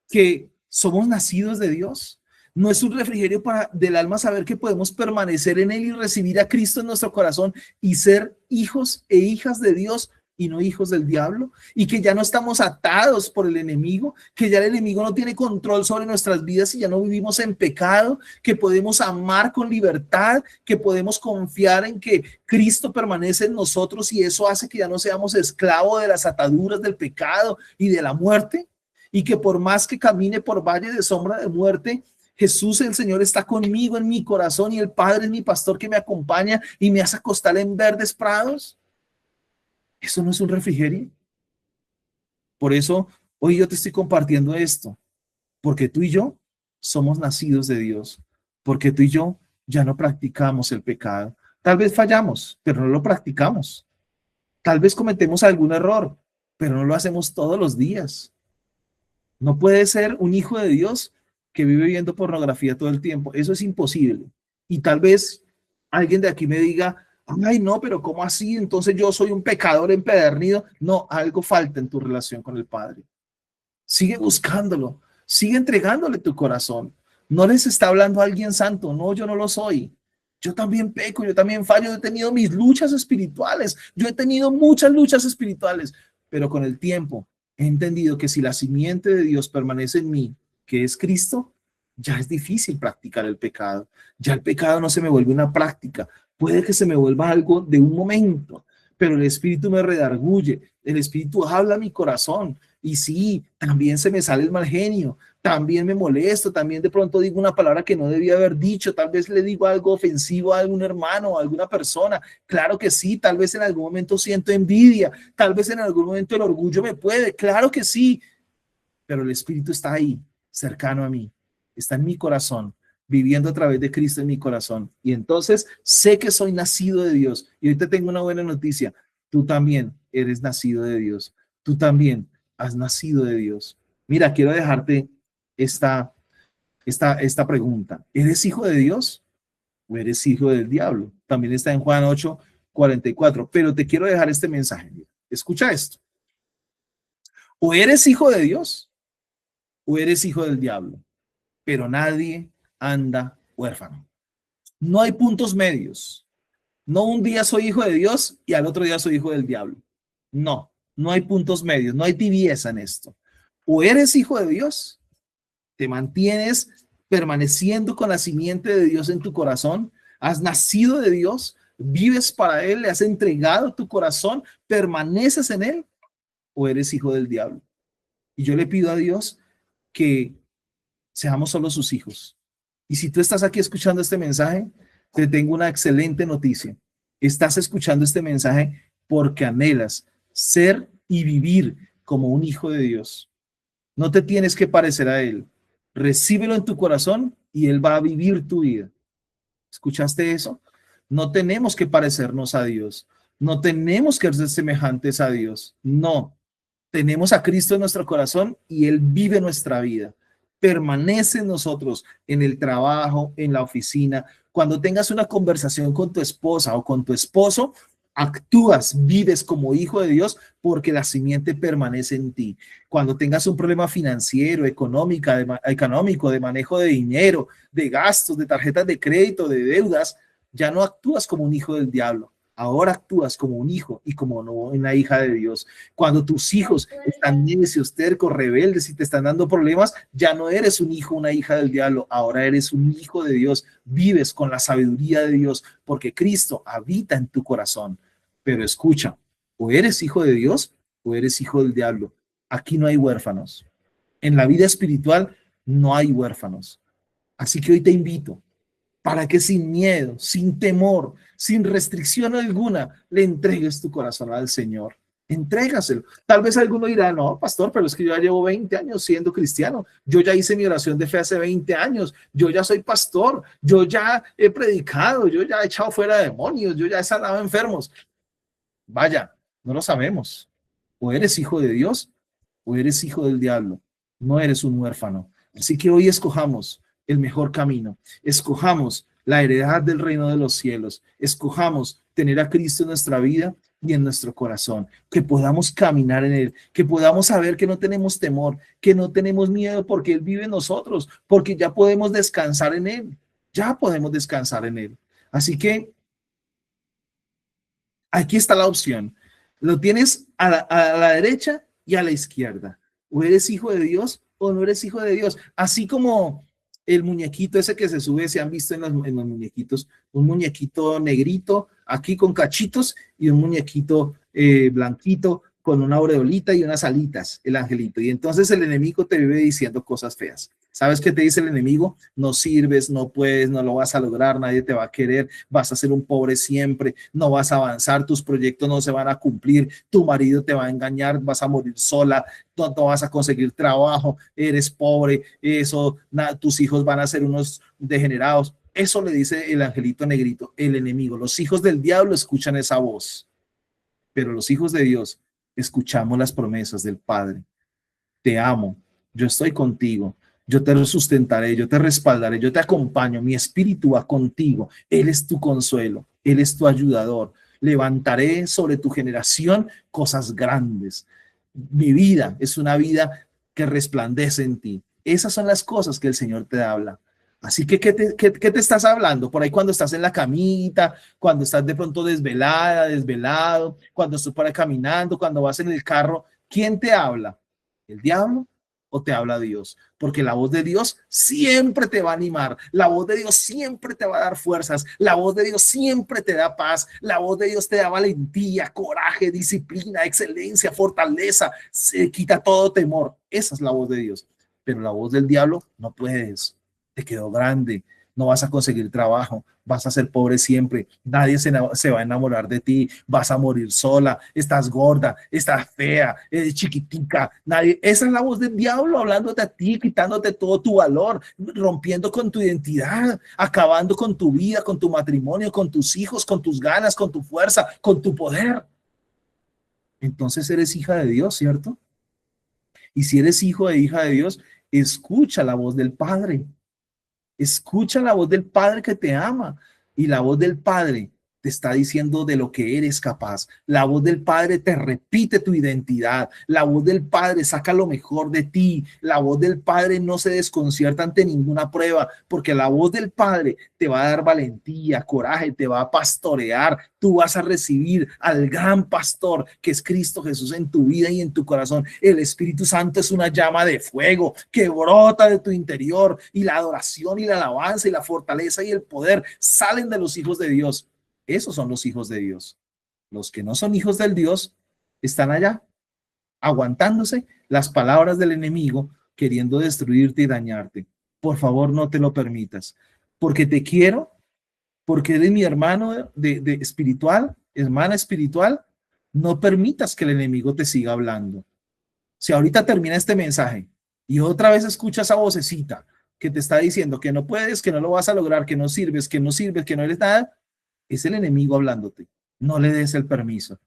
que somos nacidos de Dios? ¿No es un refrigerio del alma saber que podemos permanecer en Él y recibir a Cristo en nuestro corazón y ser hijos e hijas de Dios y no hijos del diablo? Y que ya no estamos atados por el enemigo, que ya el enemigo no tiene control sobre nuestras vidas y ya no vivimos en pecado, que podemos amar con libertad, que podemos confiar en que Cristo permanece en nosotros y eso hace que ya no seamos esclavos de las ataduras del pecado y de la muerte. Y que por más que camine por valle de sombra de muerte, Jesús el Señor está conmigo en mi corazón y el Padre es mi pastor que me acompaña y me hace acostar en verdes prados. ¿Eso no es un refrigerio? Por eso hoy yo te estoy compartiendo esto, porque tú y yo somos nacidos de Dios, porque tú y yo ya no practicamos el pecado. Tal vez fallamos, pero no lo practicamos. Tal vez cometemos algún error, pero no lo hacemos todos los días. No puede ser un hijo de Dios que vive viendo pornografía todo el tiempo. Eso es imposible. Y tal vez alguien de aquí me diga: ay, no, pero ¿cómo así? Entonces yo soy un pecador empedernido. No, algo falta en tu relación con el Padre. Sigue buscándolo, sigue entregándole tu corazón. No les está hablando a alguien santo. No, yo no lo soy. Yo también peco, yo también fallo. Yo he tenido mis luchas espirituales. Yo he tenido muchas luchas espirituales, pero con el tiempo he entendido que si la simiente de Dios permanece en mí, que es Cristo, ya es difícil practicar el pecado. Ya el pecado no se me vuelve una práctica. Puede que se me vuelva algo de un momento, pero el Espíritu me redarguye. El Espíritu habla a mi corazón. Y sí, también se me sale el mal genio. También me molesto. También de pronto digo una palabra que no debía haber dicho. Tal vez le digo algo ofensivo a algún hermano o a alguna persona. Claro que sí. Tal vez en algún momento siento envidia. Tal vez en algún momento el orgullo me puede. Claro que sí. Pero el Espíritu está ahí, cercano a mí. Está en mi corazón, viviendo a través de Cristo en mi corazón. Y entonces sé que soy nacido de Dios. Y hoy te tengo una buena noticia. Tú también eres nacido de Dios. Tú también has nacido de Dios. Mira, quiero dejarte esta pregunta. ¿Eres hijo de Dios o eres hijo del diablo? También está en Juan 8:44. Pero te quiero dejar este mensaje. Mira, escucha esto. O eres hijo de Dios o eres hijo del diablo. Pero nadie anda huérfano. No hay puntos medios. No un día soy hijo de Dios y al otro día soy hijo del diablo. No, no hay puntos medios, no hay tibieza en esto. O eres hijo de Dios, te mantienes permaneciendo con la simiente de Dios en tu corazón? ¿Has nacido de Dios? ¿Vives para Él? ¿Le has entregado tu corazón? ¿Permaneces en Él? ¿O eres hijo del diablo? Y yo le pido a Dios que seamos solo sus hijos. Y si tú estás aquí escuchando este mensaje, te tengo una excelente noticia. Estás escuchando este mensaje porque anhelas ser y vivir como un hijo de Dios. No te tienes que parecer a Él. Recíbelo en tu corazón y Él va a vivir tu vida. ¿Escuchaste eso? No tenemos que parecernos a Dios. No tenemos que ser semejantes a Dios. No. Tenemos a Cristo en nuestro corazón y Él vive nuestra vida. Permanece en nosotros, en el trabajo, en la oficina. Cuando tengas una conversación con tu esposa o con tu esposo, actúas, vives como hijo de Dios porque la simiente permanece en ti. Cuando tengas un problema financiero, económico, de manejo de dinero, de gastos, de tarjetas de crédito, de deudas, ya no actúas como un hijo del diablo. Ahora actúas como un hijo y como una hija de Dios. Cuando tus hijos están necios, tercos, rebeldes y te están dando problemas, ya no eres un hijo, una hija del diablo. Ahora eres un hijo de Dios. Vives con la sabiduría de Dios porque Cristo habita en tu corazón. Pero escucha, o eres hijo de Dios o eres hijo del diablo. Aquí no hay huérfanos. En la vida espiritual no hay huérfanos. Así que hoy te invito para que sin miedo, sin temor, sin restricción alguna, le entregues tu corazón al Señor. Entrégaselo. Tal vez alguno dirá, no, pastor, pero es que yo ya llevo 20 años siendo cristiano. Yo ya hice mi oración de fe hace 20 años. Yo ya soy pastor. Yo ya he predicado. Yo ya he echado fuera demonios. Yo ya he sanado enfermos. Vaya, no lo sabemos. O eres hijo de Dios o eres hijo del diablo. No eres un huérfano. Así que hoy escojamos el mejor camino. Escojamos la heredad del reino de los cielos. Escojamos tener a Cristo en nuestra vida y en nuestro corazón, que podamos caminar en Él, que podamos saber que no tenemos temor, que no tenemos miedo porque Él vive en nosotros, porque ya podemos descansar en Él, ya podemos descansar en Él. Así que aquí está la opción. Lo tienes a la derecha y a la izquierda. O eres hijo de Dios o no eres hijo de Dios. Así como el muñequito ese que se sube, se han visto en los muñequitos, un muñequito negrito aquí con cachitos y un muñequito blanquito con una aureolita y unas alitas, el angelito. Y entonces el enemigo te vive diciendo cosas feas. ¿Sabes qué te dice el enemigo? No sirves, no puedes, no lo vas a lograr, nadie te va a querer, vas a ser un pobre siempre, no vas a avanzar, tus proyectos no se van a cumplir, tu marido te va a engañar, vas a morir sola, no vas a conseguir trabajo, eres pobre, tus hijos van a ser unos degenerados. Eso le dice el angelito negrito, el enemigo. Los hijos del diablo escuchan esa voz, pero los hijos de Dios escuchamos las promesas del Padre. Te amo, yo estoy contigo, yo te sustentaré, yo te respaldaré, yo te acompaño, mi espíritu va contigo, Él es tu consuelo, Él es tu ayudador. Levantaré sobre tu generación cosas grandes. Mi vida es una vida que resplandece en ti. Esas son las cosas que el Señor te habla. Así que, ¿qué te estás hablando? Por ahí cuando estás en la camita, cuando estás de pronto desvelada, desvelado, cuando estás por ahí caminando, cuando vas en el carro, ¿quién te habla? ¿El diablo o te habla Dios? Porque la voz de Dios siempre te va a animar, la voz de Dios siempre te va a dar fuerzas, la voz de Dios siempre te da paz, la voz de Dios te da valentía, coraje, disciplina, excelencia, fortaleza, se quita todo temor. Esa es la voz de Dios. Pero la voz del diablo no puedes, te quedó grande, no vas a conseguir trabajo, vas a ser pobre siempre, nadie se va a enamorar de ti, vas a morir sola, estás gorda, estás fea, eres chiquitica, nadie, esa es la voz del diablo hablándote a ti, quitándote todo tu valor, rompiendo con tu identidad, acabando con tu vida, con tu matrimonio, con tus hijos, con tus ganas, con tu fuerza, con tu poder. Entonces eres hija de Dios, ¿cierto? Y si eres hijo e hija de Dios, escucha la voz del Padre. Escucha la voz del Padre que te ama y la voz del Padre te está diciendo de lo que eres capaz. La voz del Padre te repite tu identidad. La voz del Padre saca lo mejor de ti. La voz del Padre no se desconcierta ante ninguna prueba, porque la voz del Padre te va a dar valentía, coraje, te va a pastorear. Tú vas a recibir al gran pastor que es Cristo Jesús en tu vida y en tu corazón. El Espíritu Santo es una llama de fuego que brota de tu interior, y la adoración y la alabanza y la fortaleza y el poder salen de los hijos de Dios. Esos son los hijos de Dios. Los que no son hijos del Dios están allá, aguantándose las palabras del enemigo, queriendo destruirte y dañarte. Por favor, no te lo permitas, porque te quiero, porque eres mi hermano de espiritual, hermana espiritual. No permitas que el enemigo te siga hablando. Si ahorita termina este mensaje y otra vez escuchas esa vocecita que te está diciendo que no puedes, que no lo vas a lograr, que no sirves, que no eres nada, es el enemigo hablándote. No le des el permiso.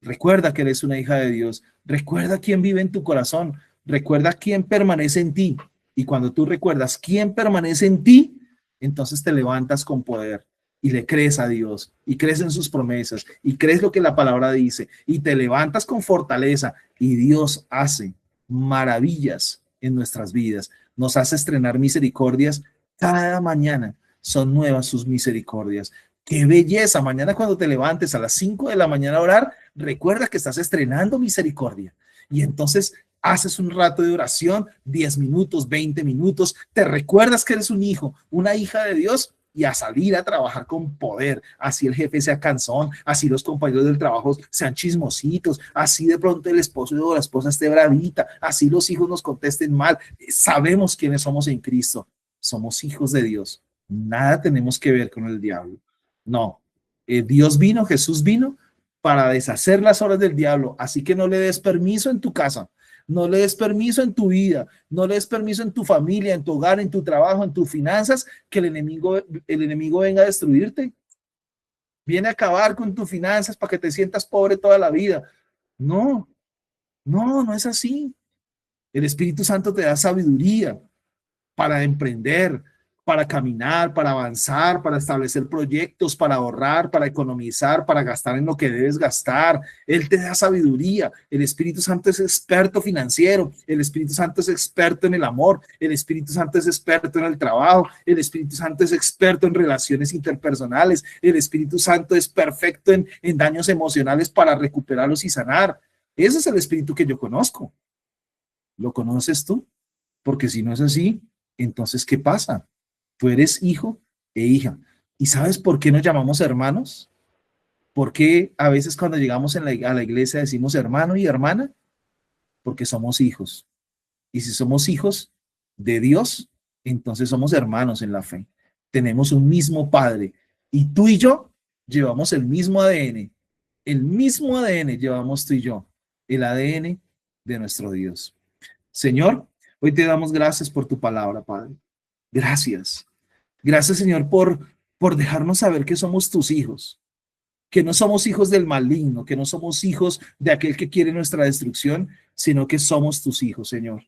Recuerda que eres una hija de Dios. Recuerda quién vive en tu corazón. Recuerda quién permanece en ti. Y cuando tú recuerdas quién permanece en ti, entonces te levantas con poder y le crees a Dios y crees en sus promesas y crees lo que la palabra dice y te levantas con fortaleza, y Dios hace maravillas en nuestras vidas. Nos hace estrenar misericordias cada mañana. Son nuevas sus misericordias. ¡Qué belleza! Mañana cuando te levantes a las 5 de la mañana a orar, recuerda que estás estrenando misericordia. Y entonces haces un rato de oración, 10 minutos, 20 minutos, te recuerdas que eres un hijo, una hija de Dios, y a salir a trabajar con poder. Así el jefe sea cansón, así los compañeros del trabajo sean chismositos, así de pronto el esposo o la esposa esté bravita, así los hijos nos contesten mal. Sabemos quiénes somos en Cristo. Somos hijos de Dios. Nada tenemos que ver con el diablo. No, Dios vino, Jesús vino para deshacer las obras del diablo. Así que no le des permiso en tu casa, no le des permiso en tu vida, no le des permiso en tu familia, en tu hogar, en tu trabajo, en tus finanzas, que el enemigo venga a destruirte. Viene a acabar con tus finanzas para que te sientas pobre toda la vida. No, no, no es así. El Espíritu Santo te da sabiduría para emprender, para caminar, para avanzar, para establecer proyectos, para ahorrar, para economizar, para gastar en lo que debes gastar. Él te da sabiduría. El Espíritu Santo es experto financiero. El Espíritu Santo es experto en el amor. El Espíritu Santo es experto en el trabajo. El Espíritu Santo es experto en relaciones interpersonales. El Espíritu Santo es perfecto en daños emocionales para recuperarlos y sanar. Ese es el Espíritu que yo conozco. ¿Lo conoces tú? Porque si no es así, entonces, ¿qué pasa? Tú eres hijo e hija. ¿Y sabes por qué nos llamamos hermanos? ¿Por qué a veces cuando llegamos a la iglesia decimos hermano y hermana? Porque somos hijos. Y si somos hijos de Dios, entonces somos hermanos en la fe. Tenemos un mismo Padre. Y tú y yo llevamos el mismo ADN. El mismo ADN llevamos tú y yo. El ADN de nuestro Dios. Señor, hoy te damos gracias por tu palabra, Padre. Gracias. Gracias, Señor, por dejarnos saber que somos tus hijos, que no somos hijos del maligno, que no somos hijos de aquel que quiere nuestra destrucción, sino que somos tus hijos, Señor.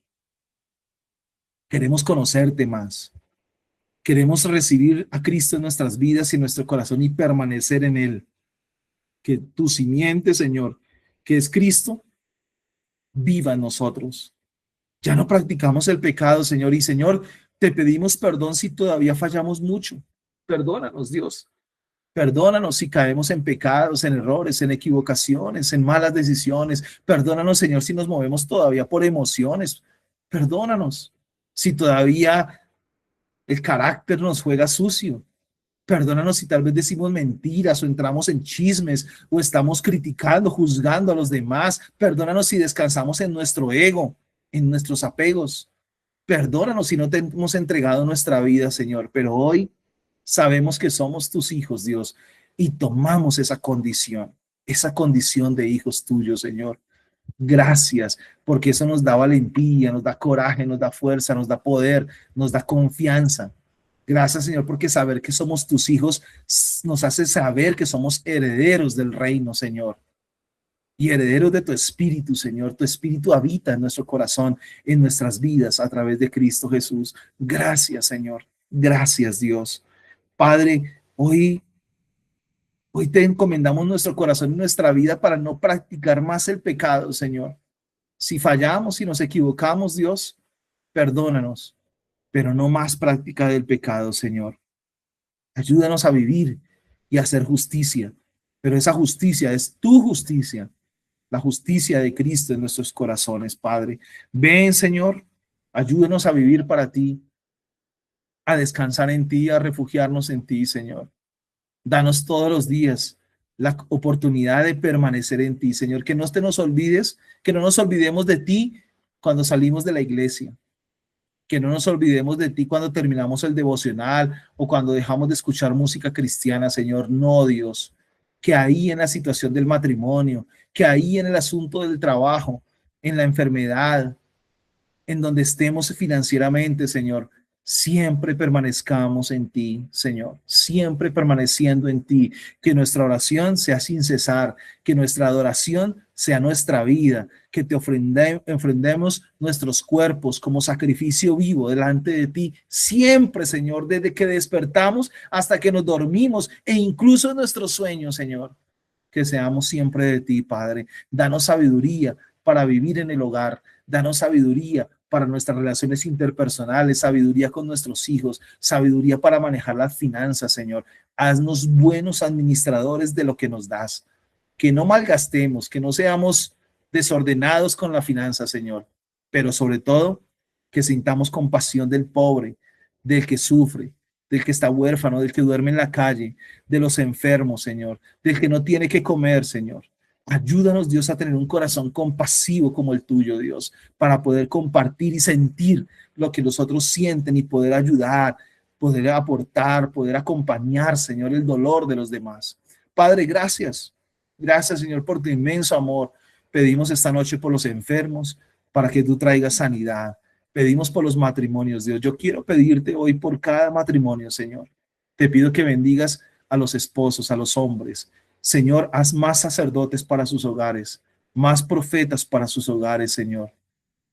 Queremos conocerte más. Queremos recibir a Cristo en nuestras vidas y en nuestro corazón y permanecer en Él. Que tu simiente, Señor, que es Cristo, viva en nosotros. Ya no practicamos el pecado, Señor. Y, Señor, te pedimos perdón si todavía fallamos mucho. Perdónanos, Dios. Perdónanos si caemos en pecados, en errores, en equivocaciones, en malas decisiones. Perdónanos, Señor, si nos movemos todavía por emociones. Perdónanos si todavía el carácter nos juega sucio. Perdónanos si tal vez decimos mentiras o entramos en chismes o estamos criticando, juzgando a los demás. Perdónanos si descansamos en nuestro ego, en nuestros apegos. Perdónanos si no te hemos entregado nuestra vida, Señor, pero hoy sabemos que somos tus hijos, Dios, y tomamos esa condición de hijos tuyos, Señor. Gracias, porque eso nos da valentía, nos da coraje, nos da fuerza, nos da poder, nos da confianza. Gracias, Señor, porque saber que somos tus hijos nos hace saber que somos herederos del reino, Señor. Y herederos de tu espíritu, Señor. Tu espíritu habita en nuestro corazón, en nuestras vidas, a través de Cristo Jesús. Gracias, Señor. Gracias, Dios. Padre, hoy Hoy te encomendamos nuestro corazón y nuestra vida para no practicar más el pecado, Señor. Si fallamos, si nos equivocamos, Dios, perdónanos, pero no más práctica del pecado, Señor. Ayúdanos a vivir y a hacer justicia, pero esa justicia es tu justicia, la justicia de Cristo en nuestros corazones, Padre. Ven, Señor, ayúdanos a vivir para ti, a descansar en ti, a refugiarnos en ti, Señor. Danos todos los días la oportunidad de permanecer en ti, Señor, que no te nos olvides, que no nos olvidemos de ti cuando salimos de la iglesia, que no nos olvidemos de ti cuando terminamos el devocional o cuando dejamos de escuchar música cristiana, Señor. No, Dios, que ahí en la situación del matrimonio, que ahí en el asunto del trabajo, en la enfermedad, en donde estemos financieramente, Señor, siempre permanezcamos en ti, Señor, siempre permaneciendo en ti, que nuestra oración sea sin cesar, que nuestra adoración sea nuestra vida, que te ofrendemos nuestros cuerpos como sacrificio vivo delante de ti, siempre, Señor, desde que despertamos hasta que nos dormimos e incluso en nuestros sueños, Señor, que seamos siempre de ti, Padre. Danos sabiduría para vivir en el hogar, danos sabiduría para nuestras relaciones interpersonales, sabiduría con nuestros hijos, sabiduría para manejar las finanzas, Señor. Haznos buenos administradores de lo que nos das, que no malgastemos, que no seamos desordenados con la finanza, Señor, pero sobre todo que sintamos compasión del pobre, del que sufre, del que está huérfano, del que duerme en la calle, de los enfermos, Señor, del que no tiene que comer, Señor. Ayúdanos, Dios, a tener un corazón compasivo como el tuyo, Dios, para poder compartir y sentir lo que los otros sienten y poder ayudar, poder aportar, poder acompañar, Señor, el dolor de los demás. Padre, gracias. Gracias, Señor, por tu inmenso amor. Pedimos esta noche por los enfermos, para que tú traigas sanidad. Pedimos por los matrimonios, Dios. Yo quiero pedirte hoy por cada matrimonio, Señor. Te pido que bendigas a los esposos, a los hombres. Señor, haz más sacerdotes para sus hogares, más profetas para sus hogares, Señor.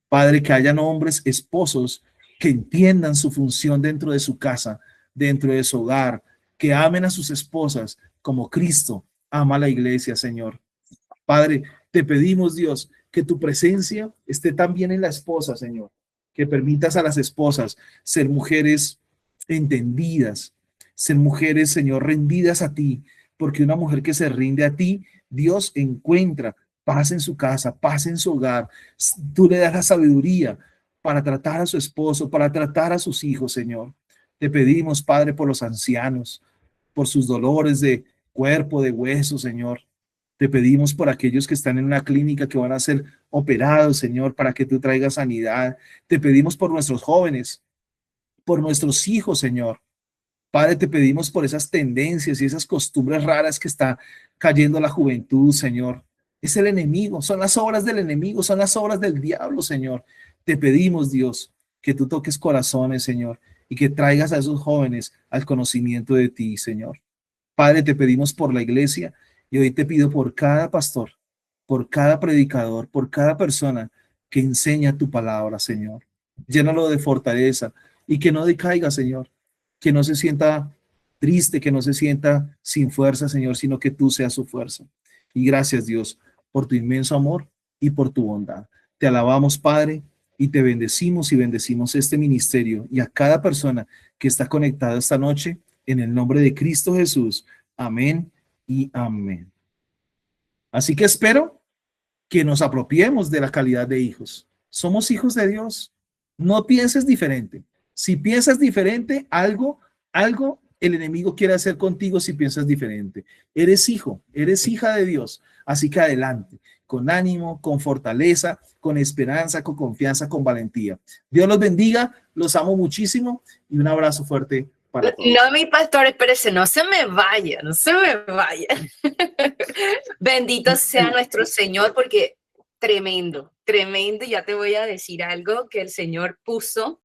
Padre, que hayan hombres, esposos, que entiendan su función dentro de su casa, dentro de su hogar, que amen a sus esposas como Cristo ama a la iglesia, Señor. Padre, te pedimos, Dios, que tu presencia esté también en la esposa, Señor, que permitas a las esposas ser mujeres entendidas, ser mujeres, Señor, rendidas a ti, porque una mujer que se rinde a ti, Dios encuentra paz en su casa, paz en su hogar. Tú le das la sabiduría para tratar a su esposo, para tratar a sus hijos, Señor. Te pedimos, Padre, por los ancianos, por sus dolores de cuerpo, de hueso, Señor. Te pedimos por aquellos que están en una clínica que van a ser operados, Señor, para que tú traigas sanidad. Te pedimos por nuestros jóvenes, por nuestros hijos, Señor. Padre, te pedimos por esas tendencias y esas costumbres raras que está cayendo la juventud, Señor. Es el enemigo, son las obras del enemigo, son las obras del diablo, Señor. Te pedimos, Dios, que tú toques corazones, Señor, y que traigas a esos jóvenes al conocimiento de ti, Señor. Padre, te pedimos por la iglesia y hoy te pido por cada pastor, por cada predicador, por cada persona que enseña tu palabra, Señor. Llénalo de fortaleza y que no decaiga, Señor, que no se sienta triste, que no se sienta sin fuerza, Señor, sino que tú seas su fuerza. Y gracias, Dios, por tu inmenso amor y por tu bondad. Te alabamos, Padre, y te bendecimos y bendecimos este ministerio y a cada persona que está conectada esta noche en el nombre de Cristo Jesús. Amén y amén. Así que espero que nos apropiemos de la calidad de hijos. Somos hijos de Dios. No pienses diferente. Si piensas diferente, algo el enemigo quiere hacer contigo si piensas diferente. Eres hijo, eres hija de Dios. Así que adelante, con ánimo, con fortaleza, con esperanza, con confianza, con valentía. Dios los bendiga, los amo muchísimo y un abrazo fuerte para todos. No, mi pastor, espérese, no se me vaya, no se me vaya. Bendito sea nuestro Señor, porque tremendo, tremendo. Ya te voy a decir algo que el Señor puso